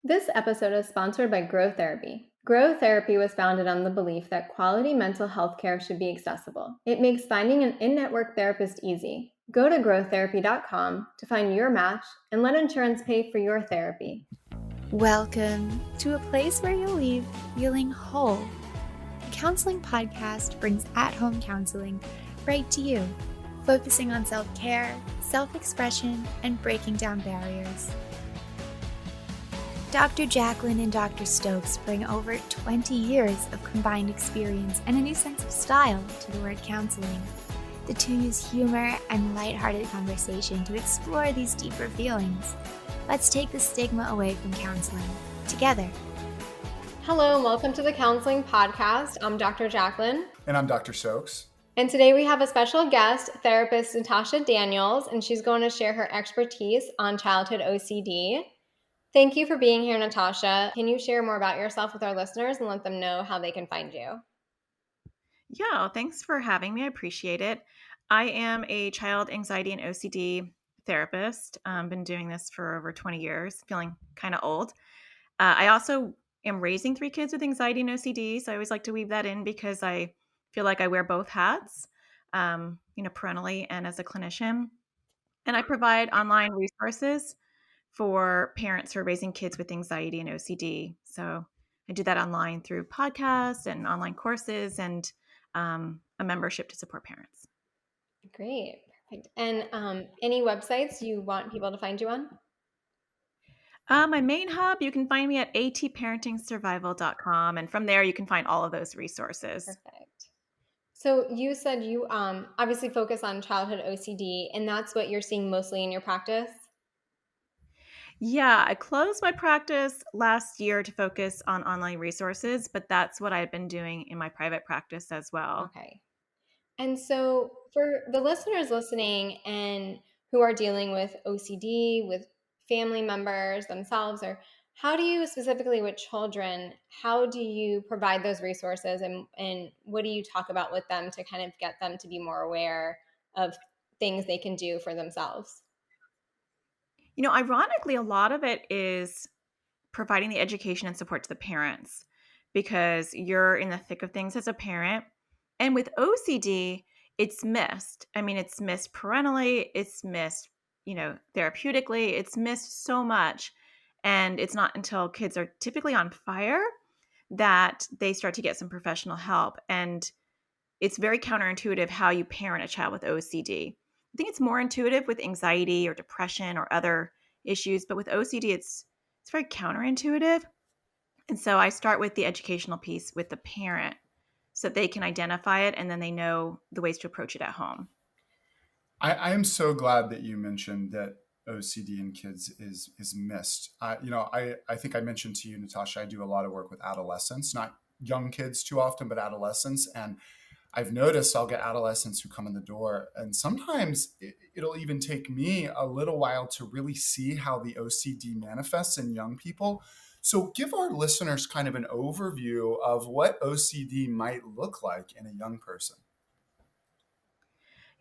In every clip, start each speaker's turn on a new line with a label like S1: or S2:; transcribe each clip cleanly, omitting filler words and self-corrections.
S1: This episode is sponsored by Grow Therapy. Grow Therapy was founded on the belief that quality mental health care should be accessible. It makes finding an in-network therapist easy. Go to growtherapy.com to find your match and let insurance pay for your therapy.
S2: Welcome to a place where you'll leave feeling whole. The Counseling Podcast brings at-home counseling right to you, focusing on self-care, self-expression, and breaking down barriers. Dr. Jaclyn and Dr. Stokes bring over 20 years of combined experience and a new sense of style to the word counseling. The two use humor and lighthearted conversation to explore these deeper feelings. Let's take the stigma away from counseling together.
S1: Hello and welcome to the Counseling Podcast. I'm Dr. Jaclyn.
S3: And I'm Dr. Stokes.
S1: And today we have a special guest, therapist Natasha Daniels, and she's going to share her expertise on childhood OCD. Thank you for being here, Natasha. Can you share more about yourself with our listeners and let them know how they can find you?
S4: Yeah, thanks for having me. I appreciate it. I am a child anxiety and OCD therapist. Been doing this for over 20 years, feeling kind of old. I also am raising 3 kids with anxiety and OCD, so I always like to weave that in because I feel like I wear both hats, parentally and as a clinician. And I provide online resources for parents who are raising kids with anxiety and OCD. So I do that online through podcasts and online courses and a membership to support parents.
S1: Great. Perfect. And any websites you want people to find you on?
S4: My main hub, you can find me at atparentingsurvival.com. And from there, you can find all of those resources.
S1: Perfect. So you said you obviously focus on childhood OCD, and that's what you're seeing mostly in your practice?
S4: Yeah, I closed my practice last year to focus on online resources, but that's what I've been doing in my private practice as well.
S1: Okay. And so for the listeners listening and who are dealing with OCD, with family members themselves, or how do you specifically with children, how do you provide those resources and what do you talk about with them to kind of get them to be more aware of things they can do for themselves?
S4: Ironically, a lot of it is providing the education and support to the parents because you're in the thick of things as a parent. And with OCD, it's missed. I mean, it's missed parentally, it's missed, therapeutically, it's missed so much. And it's not until kids are typically on fire that they start to get some professional help. And it's very counterintuitive how you parent a child with OCD. I think it's more intuitive with anxiety or depression or other issues, but with OCD, it's very counterintuitive. And so I start with the educational piece with the parent so that they can identify it and then they know the ways to approach it at home.
S3: I am so glad that you mentioned that OCD in kids is missed. I think I mentioned to you, Natasha, I do a lot of work with adolescents, not young kids too often, but adolescents. And I've noticed I'll get adolescents who come in the door, and sometimes it'll even take me a little while to really see how the OCD manifests in young people. So give our listeners kind of an overview of what OCD might look like in a young person.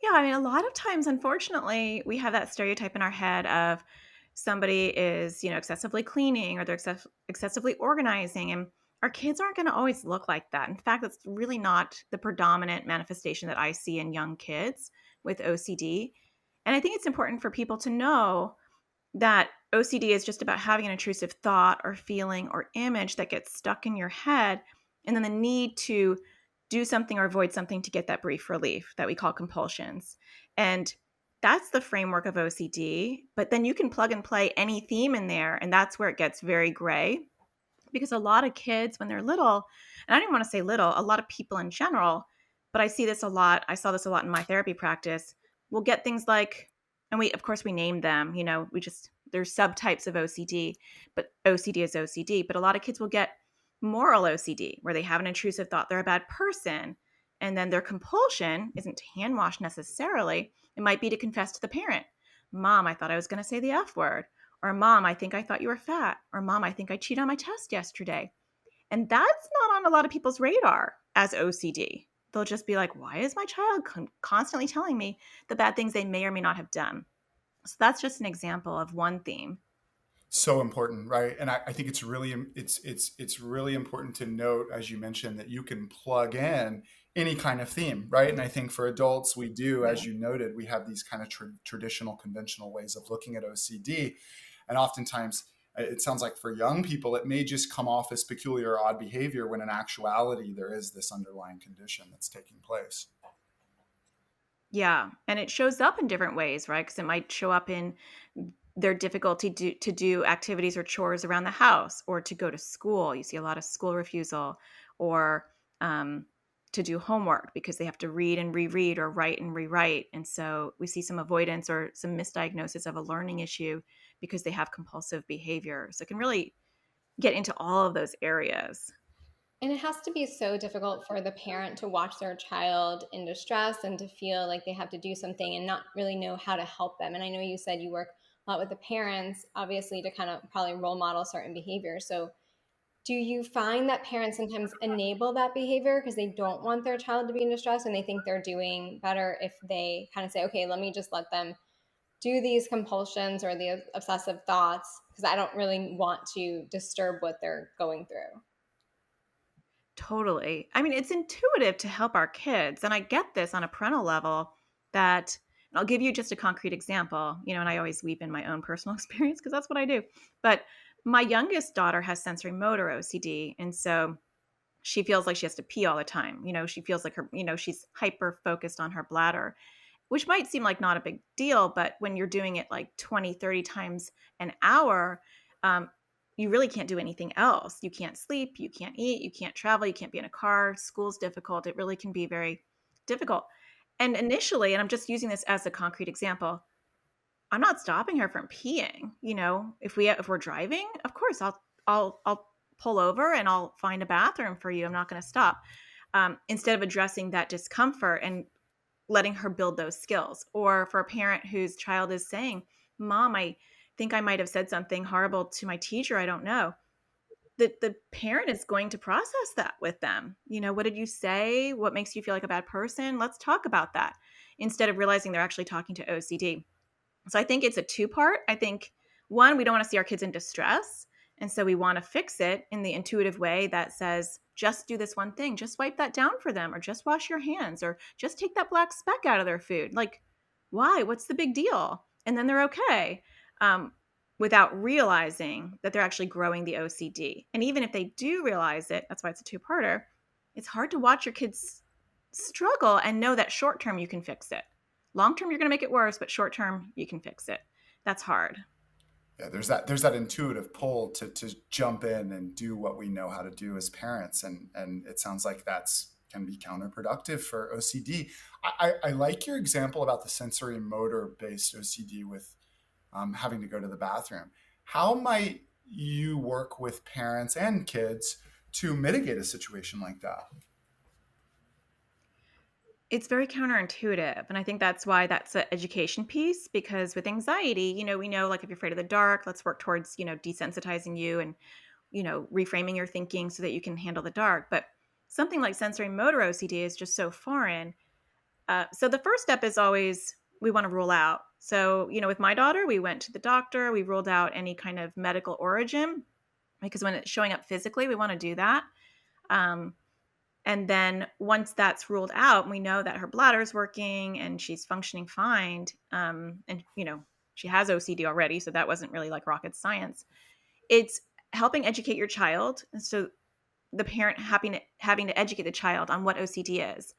S4: Yeah, I mean, a lot of times, unfortunately, we have that stereotype in our head of somebody is, excessively cleaning or they're excessively organizing. And our kids aren't going to always look like that. In fact, that's really not the predominant manifestation that I see in young kids with OCD. And I think it's important for people to know that OCD is just about having an intrusive thought or feeling or image that gets stuck in your head, and then the need to do something or avoid something to get that brief relief that we call compulsions. And that's the framework of OCD. But then you can plug and play any theme in there, and that's where it gets very gray. Because a lot of kids, when they're little, and I don't even want to say little, a lot of people in general, but I see this a lot. I saw this a lot in my therapy practice. We'll get things like, and we name them, there's subtypes of OCD, but OCD is OCD. But a lot of kids will get moral OCD, where they have an intrusive thought they're a bad person. And then their compulsion isn't to hand wash necessarily. It might be to confess to the parent, Mom, I thought I was going to say the F word. Or Mom, I think I thought you were fat. Or Mom, I think I cheated on my test yesterday. And that's not on a lot of people's radar as OCD. They'll just be like, why is my child constantly telling me the bad things they may or may not have done? So that's just an example of one theme.
S3: So important, right? And I think it's really important to note, as you mentioned, that you can plug in any kind of theme, right? And I think for adults, we do, as
S1: Right.
S3: you noted, we have these kind of traditional, conventional ways of looking at OCD, and oftentimes it sounds like for young people, it may just come off as peculiar or odd behavior when in actuality there is this underlying condition that's taking place.
S4: Yeah, and it shows up in different ways, right? Because it might show up in their difficulty to do activities or chores around the house or to go to school. You see a lot of school refusal or um, to do homework because they have to read and reread or write and rewrite. And so we see some avoidance or some misdiagnosis of a learning issue because they have compulsive behavior. So it can really get into all of those areas.
S1: And it has to be so difficult for the parent to watch their child in distress and to feel like they have to do something and not really know how to help them. And I know you said you work a lot with the parents, obviously, to kind of probably role model certain behavior. So, do you find that parents sometimes enable that behavior because they don't want their child to be in distress and they think they're doing better if they kind of say, okay, let me just let them do these compulsions or the obsessive thoughts because I don't really want to disturb what they're going through?
S4: Totally. I mean, it's intuitive to help our kids. And I get this on a parental level that, and I'll give you just a concrete example, and I always weep in my own personal experience because that's what I do. But my youngest daughter has sensorymotor OCD. And so she feels like she has to pee all the time. She feels like she's hyper focused on her bladder, which might seem like not a big deal, but when you're doing it like 20, 30 times an hour, um, you really can't do anything else. You can't sleep, you can't eat, you can't travel, you can't be in a car. School's difficult. It really can be very difficult. And initially, and I'm just using this as a concrete example, I'm not stopping her from peeing. If we're driving, of course I'll pull over and I'll find a bathroom for you. I'm not going to stop. Instead of addressing that discomfort and letting her build those skills. Or for a parent whose child is saying, Mom, I think I might have said something horrible to my teacher. I don't know. The parent is going to process that with them. What did you say? What makes you feel like a bad person? Let's talk about that instead of realizing they're actually talking to OCD. So I think it's a two-part. I think one, we don't want to see our kids in distress. And so we want to fix it in the intuitive way that says, just do this one thing, just wipe that down for them, or just wash your hands, or just take that black speck out of their food. Like, why? What's the big deal? And then they're okay, um, without realizing that they're actually growing the OCD. And even if they do realize it, that's why it's a two-parter, it's hard to watch your kids struggle and know that short term you can fix it. Long term, you're going to make it worse, but short term, you can fix it. That's hard.
S3: Yeah, there's that intuitive pull to jump in and do what we know how to do as parents, and it sounds like that's can be counterproductive for OCD. I like your example about the sensory motor based OCD with having to go to the bathroom. How might you work with parents and kids to mitigate a situation like that?
S4: It's very counterintuitive. And I think that's why that's an education piece, because with anxiety, we know like if you're afraid of the dark, let's work towards, desensitizing you and, reframing your thinking so that you can handle the dark. But something like sensory motor OCD is just so foreign. So the first step is always we want to rule out. So, with my daughter, we went to the doctor, we ruled out any kind of medical origin because when it's showing up physically, we want to do that. Um, and then once that's ruled out, we know that her bladder is working and she's functioning fine. And, she has OCD already, so that wasn't really like rocket science. It's helping educate your child. And so the parent having to educate the child on what OCD is.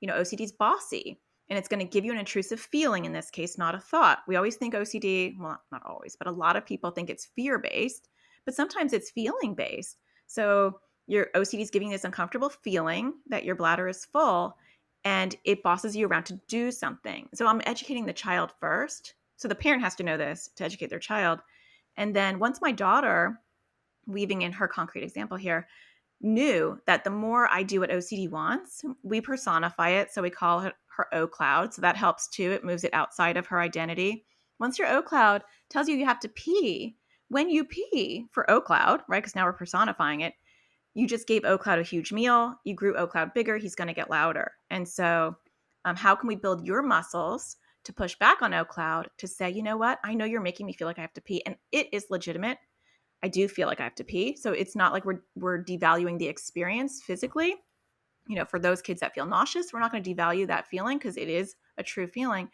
S4: OCD is bossy and it's going to give you an intrusive feeling in this case, not a thought. We always think OCD, well, not always, but a lot of people think it's fear-based, but sometimes it's feeling-based. So your OCD is giving this uncomfortable feeling that your bladder is full and it bosses you around to do something. So I'm educating the child first. So the parent has to know this to educate their child. And then once my daughter, weaving in her concrete example here, knew that the more I do what OCD wants, we personify it. So we call her O cloud. So that helps too. It moves it outside of her identity. Once your O cloud tells you have to pee, when you pee for O cloud, right? Because now we're personifying it, you just gave O cloud a huge meal. You grew O cloud bigger. He's going to get louder. And so, how can we build your muscles to push back on OCloud to say, you know what, I know you're making me feel like I have to pee, and it is legitimate. I do feel like I have to pee. So it's not like we're devaluing the experience physically. For those kids that feel nauseous, we're not going to devalue that feeling because it is a true feeling.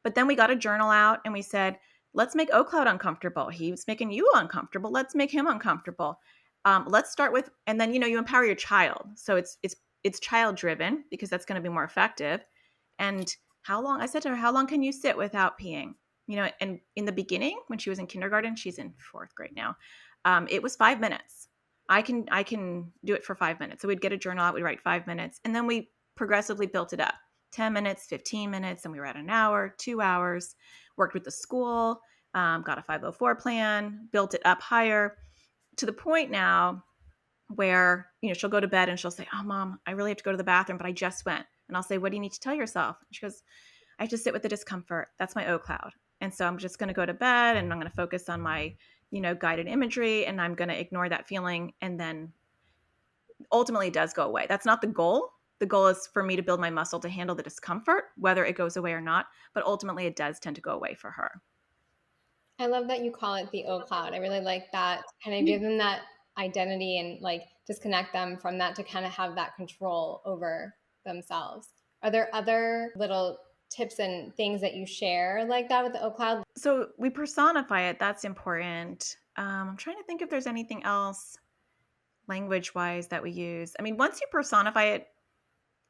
S4: But then we got a journal out and we said, let's make OCloud uncomfortable. He's making you uncomfortable. Let's make him uncomfortable. Let's start with, and then, you empower your child. So it's child driven because that's going to be more effective. And I said to her, how long can you sit without peeing? And in the beginning, when she was in kindergarten, she's in 4th grade now. It was 5 minutes. I can do it for 5 minutes. So we'd get a journal out, we'd write 5 minutes, and then we progressively built it up. 10 minutes, 15 minutes, and we were at an hour, 2 hours, worked with the school, got a 504 plan, built it up higher to the point now where, she'll go to bed and she'll say, oh, Mom, I really have to go to the bathroom, but I just went. And I'll say, what do you need to tell yourself? And she goes, I have to sit with the discomfort. That's my OCloud. And so I'm just going to go to bed and I'm going to focus on my, guided imagery, and I'm going to ignore that feeling. And then ultimately it does go away. That's not the goal. The goal is for me to build my muscle to handle the discomfort, whether it goes away or not. But ultimately it does tend to go away for her.
S1: I love that you call it the O cloud. I really like that. Kind of give them that identity and like disconnect them from that to kind of have that control over themselves. Are there other little tips and things that you share like that with the O cloud?
S4: So we personify it. That's important. I'm trying to think if there's anything else language wise that we use. I mean, once you personify it,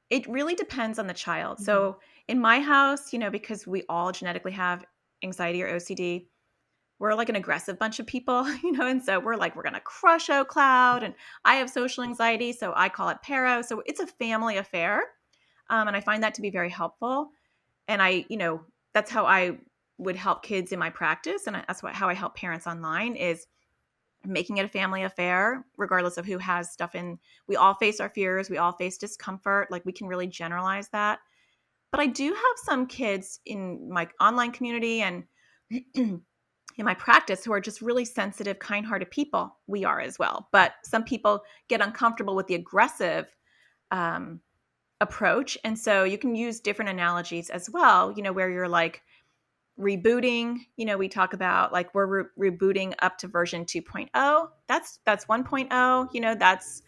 S4: it really depends on the child. Mm-hmm. So in my house, because we all genetically have anxiety or OCD, we're like an aggressive bunch of people, and so we're like, we're going to crush OCloud, and I have social anxiety, so I call it Paro. So it's a family affair. And I find that to be very helpful. And that's how I would help kids in my practice. And that's how I help parents online is making it a family affair, regardless of who has stuff in. We all face our fears. We all face discomfort. Like we can really generalize that. But I do have some kids in my online community and in my practice who are just really sensitive, kind-hearted people. We are as well. But some people get uncomfortable with the aggressive approach. And so you can use different analogies as well, where you're like rebooting, we talk about like we're rebooting up to version 2.0. That's 1.0, that's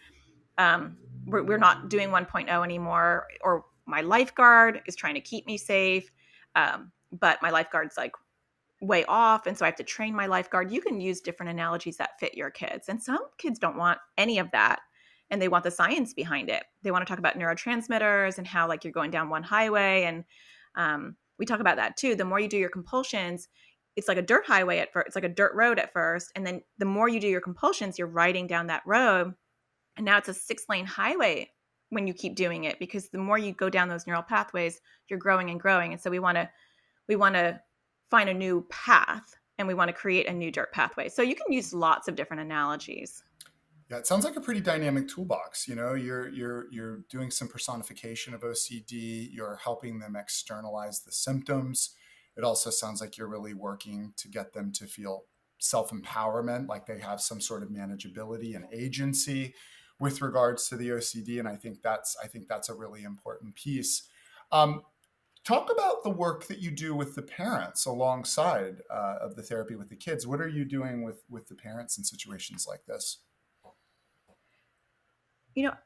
S4: we're not doing 1.0 anymore. Or my lifeguard is trying to keep me safe. But my lifeguard's like way off. And so I have to train my lifeguard. You can use different analogies that fit your kids. And some kids don't want any of that. And they want the science behind it. They want to talk about neurotransmitters and how like you're going down one highway. And we talk about that too. The more you do your compulsions, it's like a dirt highway at first. It's like a dirt road at first. And then the more you do your compulsions, you're riding down that road. And now it's a 6-lane highway when you keep doing it, because the more you go down those neural pathways, you're growing and growing. And so we want to find a new path, and we want to create a new dirt pathway. So you can use lots of different analogies.
S3: Yeah, it sounds like a pretty dynamic toolbox. You're doing some personification of OCD. You're helping them externalize the symptoms. It also sounds like you're really working to get them to feel self-empowerment, like they have some sort of manageability and agency with regards to the OCD. And I think that's a really important piece. Talk about the work that you do with the parents alongside of the therapy with the kids. What are you doing with the parents in situations like this?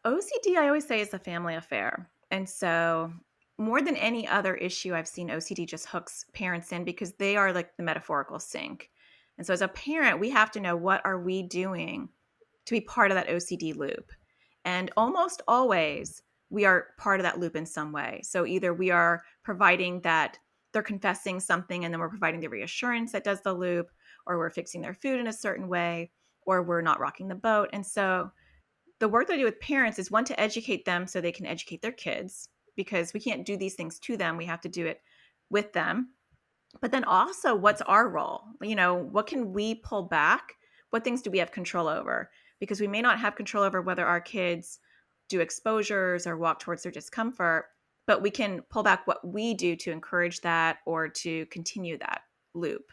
S4: OCD, I always say, is a family affair. And so more than any other issue, I've seen OCD just hooks parents in because they are like the metaphorical sink. And so as a parent, we have to know, what are we doing to be part of that OCD loop? And almost always we are part of that loop in some way. So either we are providing that they're confessing something and then we're providing the reassurance that does the loop, or we're fixing their food in a certain way, or we're not rocking the boat. And so the work that I do with parents is, one, to educate them so they can educate their kids, because we can't do these things to them. We have to do it with them. But then also, what's our role? What can we pull back? What things do we have control over? Because we may not have control over whether our kids do exposures or walk towards their discomfort, but we can pull back what we do to encourage that or to continue that loop.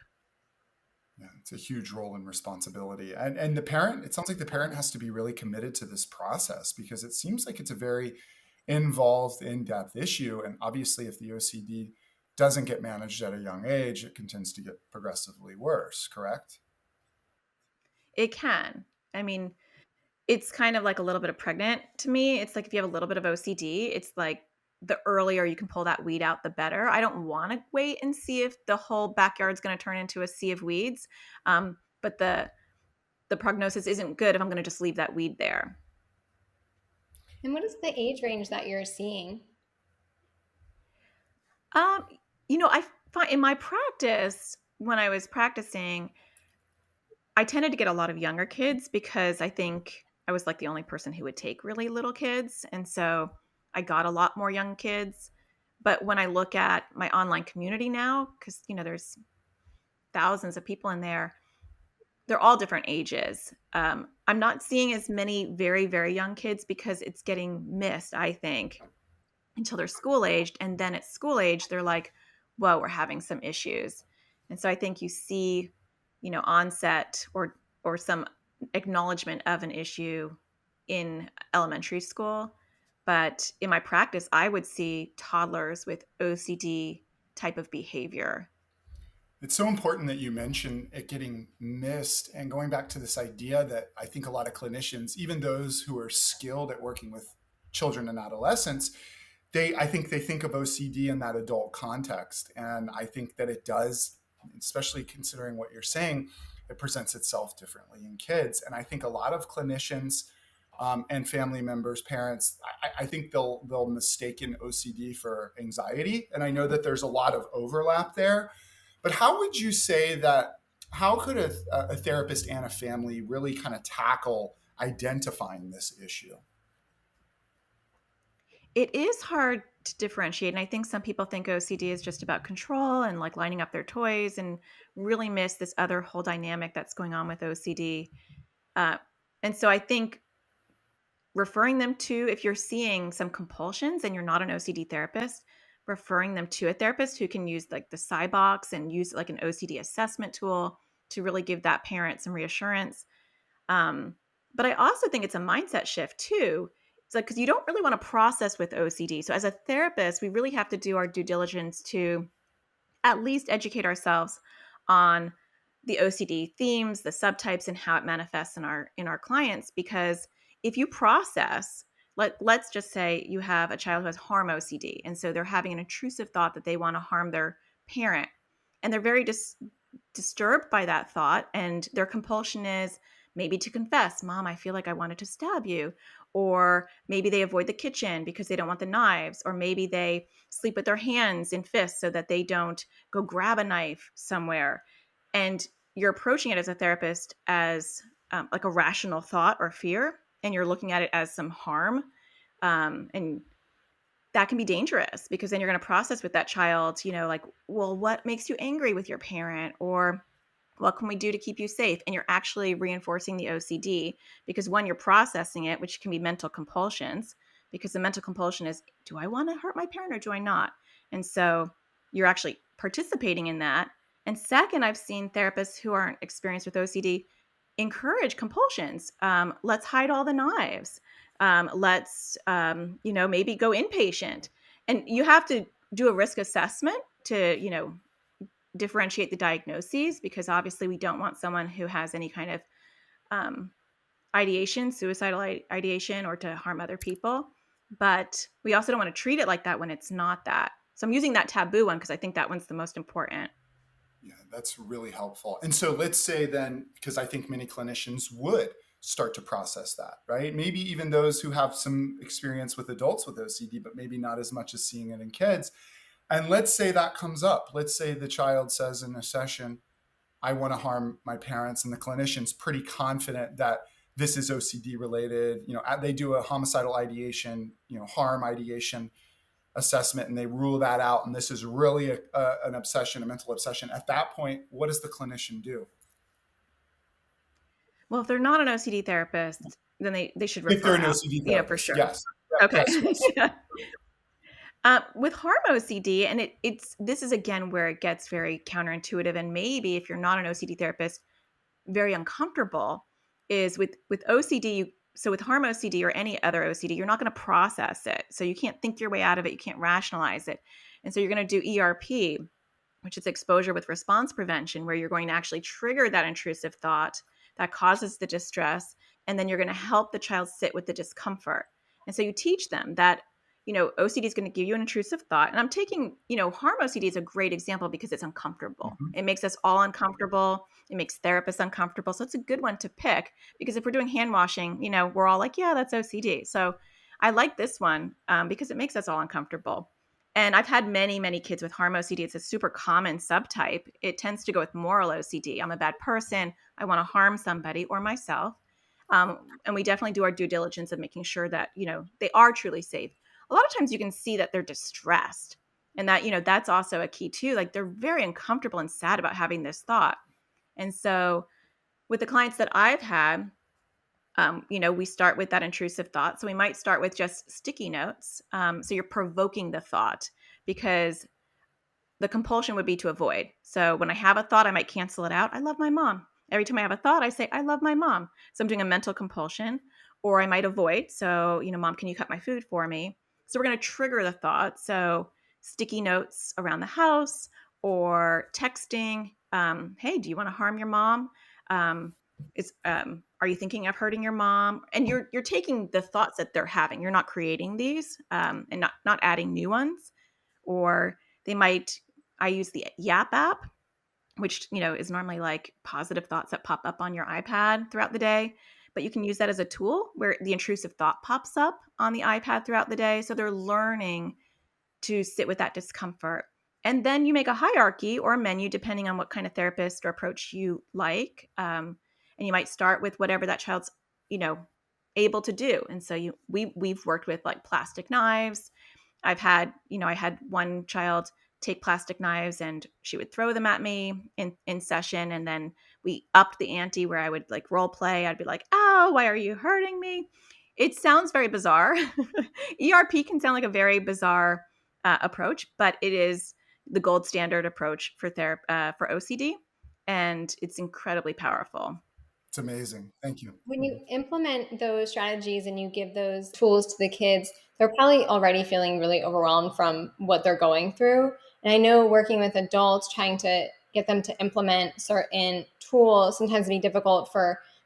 S3: Yeah, it's a huge role and responsibility. And the parent, it sounds like the parent has to be really committed to this process, because it seems like it's a very involved, in-depth issue. And obviously, if the OCD doesn't get managed at a young age, it tends to get progressively worse, correct?
S4: It can. I mean, it's kind of like a little bit of pregnant to me. It's like if you have a little bit of OCD, it's like the earlier you can pull that weed out, the better. I don't want to wait and see if the whole backyard's going to turn into a sea of weeds. But the prognosis isn't good if I'm going to just leave that weed there.
S1: And what is the age range that you're seeing?
S4: Um, I find in my practice, when I was practicing, I tended to get a lot of younger kids because I think I was like the only person who would take really little kids. And so I got a lot more young kids. But when I look at my online community now, because, there's thousands of people in there, they're all different ages. I'm not seeing as many very, very young kids because it's getting missed, I think, until they're school aged. And then at school age, they're like, whoa, we're having some issues. And so I think you see, onset or some acknowledgement of an issue in elementary school. But in my practice, I would see toddlers with OCD type of behavior.
S3: It's so important that you mention it getting missed, and going back to this idea that I think a lot of clinicians, even those who are skilled at working with children and adolescents, I think they think of OCD in that adult context. And I think that it does, especially considering what you're saying, it presents itself differently in kids. And I think a lot of clinicians and family members, parents, I think they'll mistaken OCD for anxiety. And I know that there's a lot of overlap there. But how would you say that, how could a therapist and a family really kind of tackle identifying this issue?
S4: It is hard to differentiate. And I think some people think OCD is just about control and like lining up their toys and really miss this other whole dynamic that's going on with OCD. Uh, and so I think referring them to, if you're seeing some compulsions and you're not an OCD therapist, referring them to a therapist who can use like the SciBox and use like an OCD assessment tool to really give that parent some reassurance. But I also think it's a mindset shift too. It's like, because you don't really want to process with OCD. So as a therapist, we really have to do our due diligence to at least educate ourselves on the OCD themes, the subtypes, and how it manifests in our clients. Because if you process, let's just say you have a child who has harm OCD, and so they're having an intrusive thought that they want to harm their parent, and they're very disturbed by that thought, and their compulsion is maybe to confess, Mom, I feel like I wanted to stab you. Or maybe they avoid the kitchen because they don't want the knives. Or maybe they sleep with their hands in fists so that they don't go grab a knife somewhere. And you're approaching it as a therapist as like a rational thought or fear, and you're looking at it as some harm. And that can be dangerous because then you're going to process with that child, like, well, what makes you angry with your parent? Or what can we do to keep you safe? And you're actually reinforcing the OCD because when you're processing it, which can be mental compulsions, because the mental compulsion is, do I want to hurt my parent or do I not? And so you're actually participating in that. And second, I've seen therapists who aren't experienced with OCD encourage compulsions. Let's hide all the knives. Let's, maybe go inpatient. And you have to do a risk assessment to, differentiate the diagnoses, because obviously we don't want someone who has any kind of ideation, suicidal ideation, or to harm other people. But we also don't want to treat it like that when it's not that. So I'm using that taboo one because I think that one's the most important.
S3: Yeah, that's really helpful. And so let's say then, because I think many clinicians would start to process that, right? Maybe even those who have some experience with adults with OCD, but maybe not as much as seeing it in kids. And let's say that comes up. Let's say the child says in a session, I want to harm my parents, and the clinician's pretty confident that this is OCD related. They do a homicidal ideation, harm ideation assessment, and they rule that out. And this is really an obsession, a mental obsession. At that point, what does the clinician do?
S4: Well, if they're not an OCD therapist, then they should
S3: If they're
S4: refer
S3: an
S4: out,
S3: OCD
S4: for
S3: therapist,
S4: sure.
S3: yes.
S4: Okay.
S3: Yes, yes.
S4: Yeah. With harm OCD, and this is again where it gets very counterintuitive, and maybe if you're not an OCD therapist, very uncomfortable, is with OCD. So with harm OCD or any other OCD, you're not going to process it. So you can't think your way out of it. You can't rationalize it. And so you're going to do ERP, which is exposure with response prevention, where you're going to actually trigger that intrusive thought that causes the distress. And then you're going to help the child sit with the discomfort. And so you teach them that, OCD is going to give you an intrusive thought. And I'm taking, harm OCD is a great example because it's uncomfortable.
S3: Mhm.
S4: It makes us all uncomfortable. It makes therapists uncomfortable. So it's a good one to pick, because if we're doing hand washing, we're all like, yeah, that's OCD. So I like this one because it makes us all uncomfortable. And I've had many, many kids with harm OCD. It's a super common subtype. It tends to go with moral OCD. I'm a bad person. I want to harm somebody or myself. And we definitely do our due diligence of making sure that, they are truly safe. A lot of times you can see that they're distressed, and that, that's also a key too. Like, they're very uncomfortable and sad about having this thought. And so with the clients that I've had, we start with that intrusive thought. So we might start with just sticky notes. So you're provoking the thought, because the compulsion would be to avoid. So when I have a thought, I might cancel it out. I love my mom. Every time I have a thought, I say, I love my mom. So I'm doing a mental compulsion. Or I might avoid. So, mom, can you cut my food for me? So we're going to trigger the thought. So sticky notes around the house, or texting. Hey, do you want to harm your mom? Are you thinking of hurting your mom? And you're taking the thoughts that they're having. You're not creating these, and not adding new ones. Or they might, I use the Yap app, which, is normally like positive thoughts that pop up on your iPad throughout the day. But you can use that as a tool where the intrusive thought pops up on the iPad throughout the day. So they're learning to sit with that discomfort. And then you make a hierarchy or a menu depending on what kind of therapist or approach you like. And you might start with whatever that child's, able to do. And so we've worked with like plastic knives. I had one child take plastic knives, and she would throw them at me in session. And then we upped the ante where I would like role play. I'd be like, "Oh, why are you hurting me?" It sounds very bizarre. ERP can sound like a very bizarre approach, but it is the gold standard approach for OCD, and it's incredibly powerful.
S3: It's amazing. Thank you.
S1: When you implement those strategies and you give those tools to the kids, they're probably already feeling really overwhelmed from what they're going through. And I know working with adults, trying to get them to implement certain tools sometimes be difficult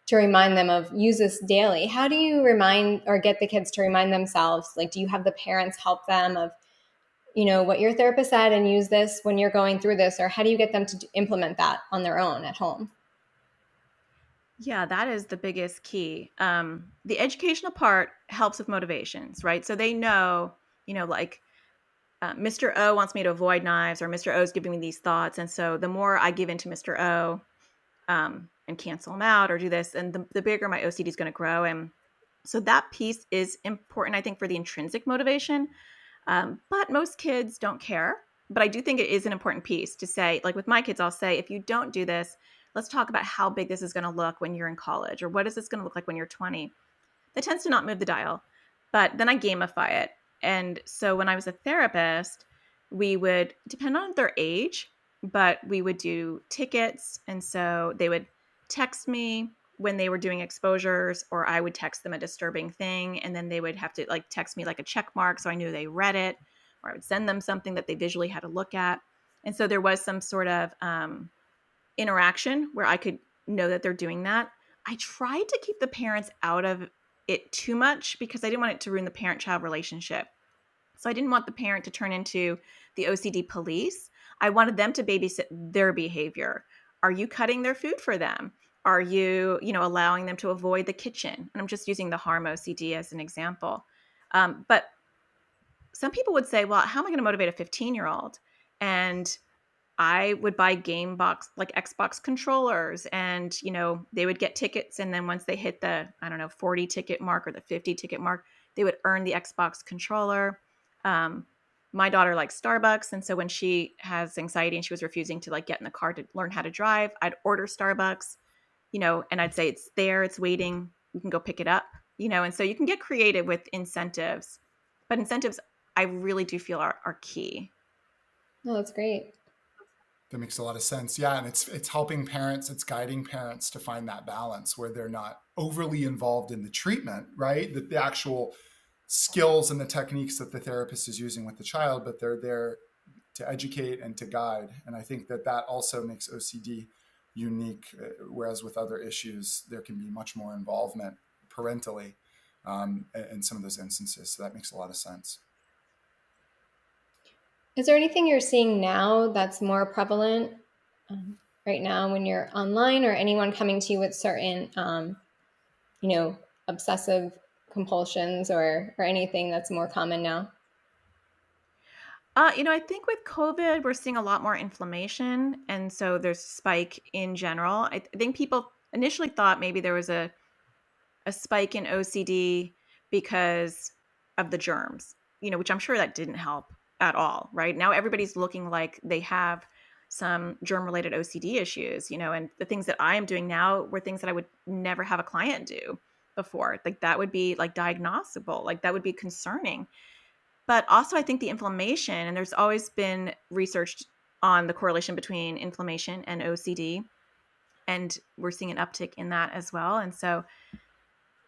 S1: to remind them of use this daily. How do you remind or get the kids to remind themselves? Like, do you have the parents help them of, what your therapist said and use this when you're going through this? Or how do you get them to implement that on their own at home?
S4: Yeah, that is the biggest key. The educational part helps with motivations, right? So they know, like Mr. O wants me to avoid knives, or Mr. O is giving me these thoughts. And so the more I give into Mr. O and cancel them out or do this, and the bigger my OCD is going to grow. And so that piece is important, I think, for the intrinsic motivation. But most kids don't care. But I do think it is an important piece to say, like with my kids, I'll say, if you don't do this, let's talk about how big this is going to look when you're in college, or what is this going to look like when you're 20. That tends to not move the dial. But then I gamify it. And so when I was a therapist, we would depend on their age, but we would do tickets. And so they would text me when they were doing exposures, or I would text them a disturbing thing. And then they would have to like text me like a check mark, so I knew they read it, or I would send them something that they visually had to look at. And so there was some sort of interaction where I could know that they're doing that. I tried to keep the parents out of it too much because I didn't want it to ruin the parent-child relationship. So I didn't want the parent to turn into the OCD police. I wanted them to babysit their behavior. Are you cutting their food for them? Are you, allowing them to avoid the kitchen? And I'm just using the harm OCD as an example. But some people would say, well, how am I going to motivate a 15-year-old? And I would buy game box, like Xbox controllers, and, they would get tickets. And then once they hit the, 40 ticket mark or the 50 ticket mark, they would earn the Xbox controller. My daughter likes Starbucks. And so when she has anxiety and she was refusing to like get in the car to learn how to drive, I'd order Starbucks, and I'd say, it's there, it's waiting, you can go pick it up, and so you can get creative with incentives, but incentives I really do feel are key.
S1: No, that's great.
S3: That makes a lot of sense. Yeah, and it's helping parents, it's guiding parents to find that balance where they're not overly involved in the treatment, right? That the actual skills and the techniques that the therapist is using with the child, but they're there to educate and to guide. And I think that that also makes OCD unique, whereas with other issues, there can be much more involvement parentally in some of those instances. So that makes a lot of sense.
S1: Is there anything you're seeing now that's more prevalent right now when you're online, or anyone coming to you with certain, you know, obsessive compulsions or anything that's more common now?
S4: I think with COVID, we're seeing a lot more inflammation. And so there's a spike in general. I think people initially thought maybe there was a spike in OCD because of the germs, which I'm sure that didn't help at all, right? Now everybody's looking like they have some germ related OCD issues, and the things that I am doing now were things that I would never have a client do before. Like that would be like diagnosable, like that would be concerning. But also I think the inflammation, and there's always been research on the correlation between inflammation and OCD, and we're seeing an uptick in that as well. And so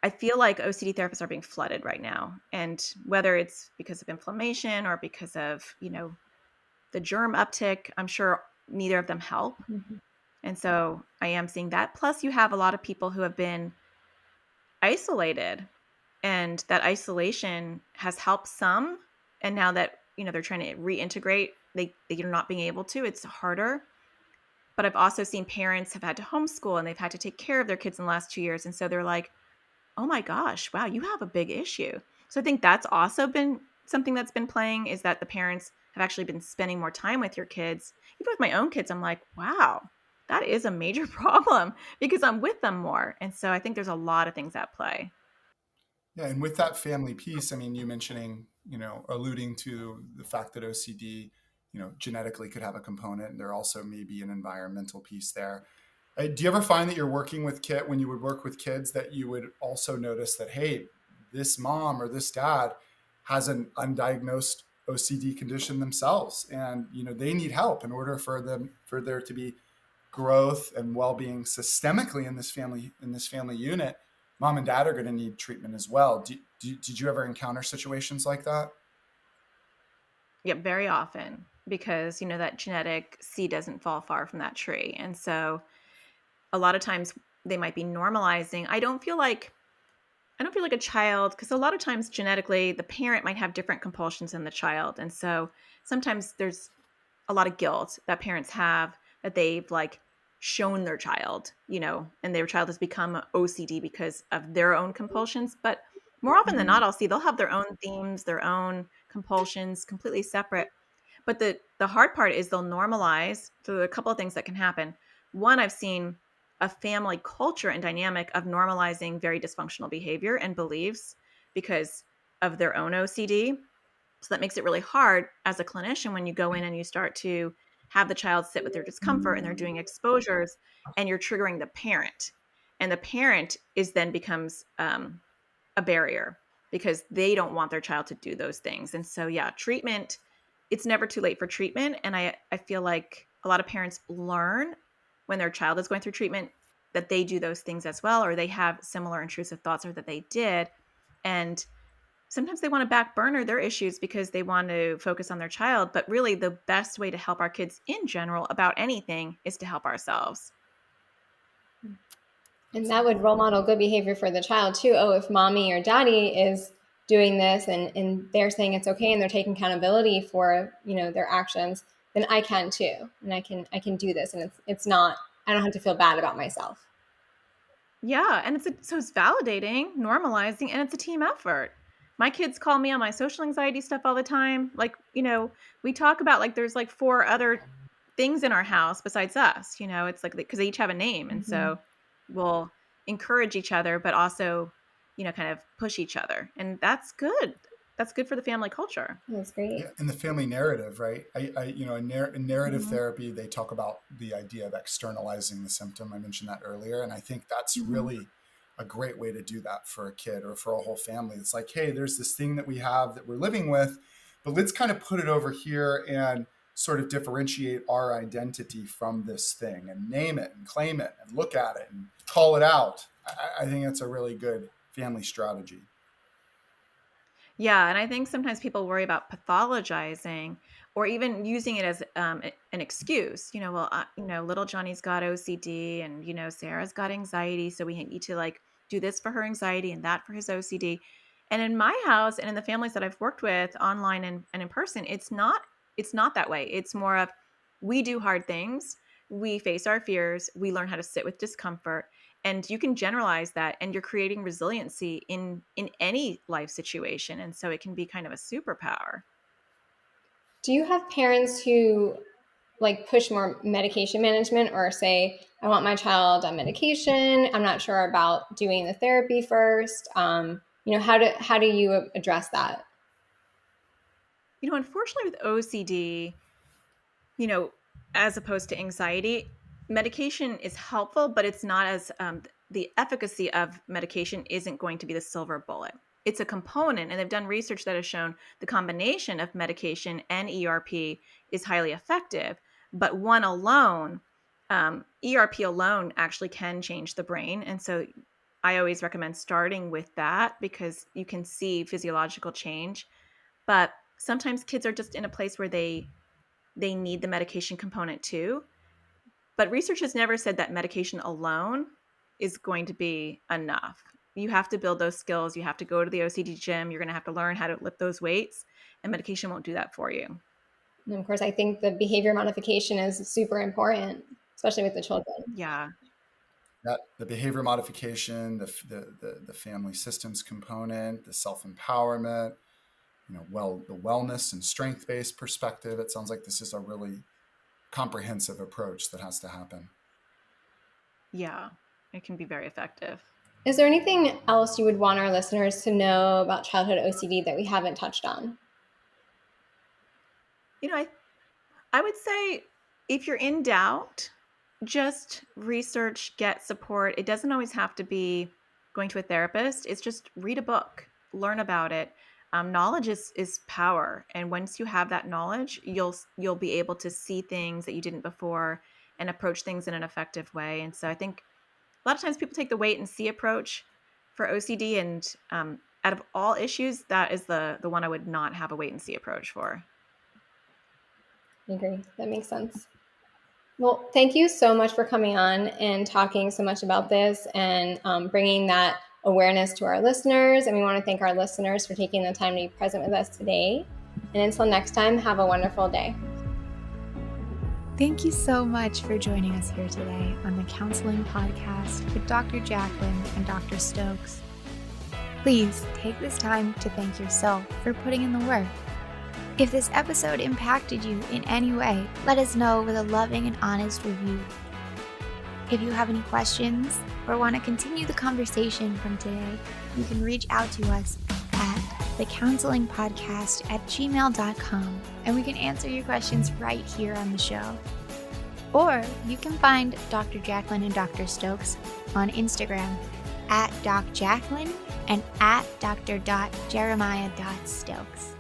S4: I feel like OCD therapists are being flooded right now. And whether it's because of inflammation or because of, the germ uptick, I'm sure neither of them help.
S1: Mhm.
S4: And so I am seeing that. Plus, you have a lot of people who have been isolated, and that isolation has helped some. And now that, they're trying to reintegrate, they're not being able to, it's harder. But I've also seen parents have had to homeschool and they've had to take care of their kids in the last 2 years. And so they're like, oh my gosh, wow, you have a big issue. So I think that's also been something that's been playing, is that the parents have actually been spending more time with your kids. Even with my own kids, I'm like, wow, that is a major problem because I'm with them more. And so I think there's a lot of things at play.
S3: Yeah, and with that family piece, I mean, you mentioning, alluding to the fact that OCD, genetically could have a component, and there also may be an environmental piece there. Do you ever find that you're working with when you would work with kids, that you would also notice that, hey, this mom or this dad has an undiagnosed OCD condition themselves, and they need help in order for there to be growth and well-being systemically in this family unit. Mom and dad are going to need treatment as well. Did you ever encounter situations like that?
S4: Yeah, very often, because, that genetic seed doesn't fall far from that tree. And so a lot of times they might be normalizing. I don't feel like a child, because a lot of times genetically the parent might have different compulsions than the child. And so sometimes there's a lot of guilt that parents have, that they've like shown their child, and their child has become OCD because of their own compulsions. But more often than not, I'll see they'll have their own themes, their own compulsions, completely separate. But the hard part is they'll normalize. So there are a couple of things that can happen. One, I've seen a family culture and dynamic of normalizing very dysfunctional behavior and beliefs because of their own OCD. So that makes it really hard as a clinician when you go in and you start to have the child sit with their discomfort and they're doing exposures, and you're triggering the parent. And the parent becomes a barrier because they don't want their child to do those things. And so, yeah, treatment, it's never too late for treatment. And I feel like a lot of parents learn when their child is going through treatment that they do those things as well, or they have similar intrusive thoughts, or that they did. And sometimes they want to back burner their issues because they want to focus on their child. But really, the best way to help our kids in general about anything is to help ourselves.
S1: And that would role model good behavior for the child too. Oh, if mommy or daddy is doing this and they're saying it's okay and they're taking accountability for, their actions, then I can too. And I can do this. And it's not, I don't have to feel bad about myself.
S4: Yeah, and it's validating, normalizing, and it's a team effort. My kids call me on my social anxiety stuff all the time. Like, we talk about like there's like four other things in our house besides us. It's like because they each have a name, and
S1: Mm-hmm.
S4: so we'll encourage each other, but also, kind of push each other, and that's good. That's good for the family culture.
S1: That's great.
S3: Yeah, in the family narrative, right? In narrative
S1: Mm-hmm.
S3: therapy, they talk about the idea of externalizing the symptom. I mentioned that earlier, and I think that's
S1: Mm-hmm.
S3: really a great way to do that for a kid or for a whole family. It's like, hey, there's this thing that we have that we're living with, but let's kind of put it over here and sort of differentiate our identity from this thing and name it and claim it and look at it and call it out. I think that's a really good family strategy.
S4: Yeah, and I think sometimes people worry about pathologizing or even using it as an excuse. Well, little Johnny's got OCD, and Sarah's got anxiety, so we need to like do this for her anxiety and that for his OCD. And in my house and in the families that I've worked with online and in person, it's not that way. It's more of, we do hard things, we face our fears, we learn how to sit with discomfort, and you can generalize that, and you're creating resiliency in any life situation, and so it can be kind of a superpower.
S1: Do you have parents who like push more medication management, or say, I want my child on medication, I'm not sure about doing the therapy first? How do you address that?
S4: Unfortunately with OCD, you know, as opposed to anxiety, medication is helpful, but it's not as the efficacy of medication isn't going to be the silver bullet. It's a component, and they've done research that has shown the combination of medication and ERP is highly effective. But one alone, ERP alone, actually can change the brain, and so I always recommend starting with that because you can see physiological change. But sometimes kids are just in a place where they need the medication component too. But research has never said that medication alone is going to be enough. You have to build those skills. You have to go to the OCD gym. You're going to have to learn how to lift those weights, and medication won't do that for you.
S1: And of course, I think the behavior modification is super important, especially with the children.
S4: Yeah.
S3: That the behavior modification, the family systems component, the self-empowerment, the wellness and strength-based perspective. It sounds like this is a really comprehensive approach that has to happen.
S4: Yeah. It can be very effective.
S1: Is there anything else you would want our listeners to know about childhood OCD that we haven't touched on?
S4: I would say if you're in doubt, just research, get support. It doesn't always have to be going to a therapist. It's just read a book, learn about it. Knowledge is power, and once you have that knowledge, you'll be able to see things that you didn't before and approach things in an effective way. And so I think a lot of times people take the wait and see approach for OCD, and out of all issues, that is the one I would not have a wait and see approach for.
S1: I agree. That makes sense. Well, thank you so much for coming on and talking so much about this, and bringing that awareness to our listeners. And we want to thank our listeners for taking the time to be present with us today. And until next time, have a wonderful day.
S2: Thank you so much for joining us here today on the Counseling Podcast with Dr. Jaclyn and Dr. Stokes. Please take this time to thank yourself for putting in the work. If this episode impacted you in any way, let us know with a loving and honest review. If you have any questions or want to continue the conversation from today, you can reach out to us at thecounselingpodcast@gmail.com, and we can answer your questions right here on the show. Or you can find Dr. Jaclyn and Dr. Stokes on Instagram at DocJaclyn and at Dr.Jeremiah.Stokes.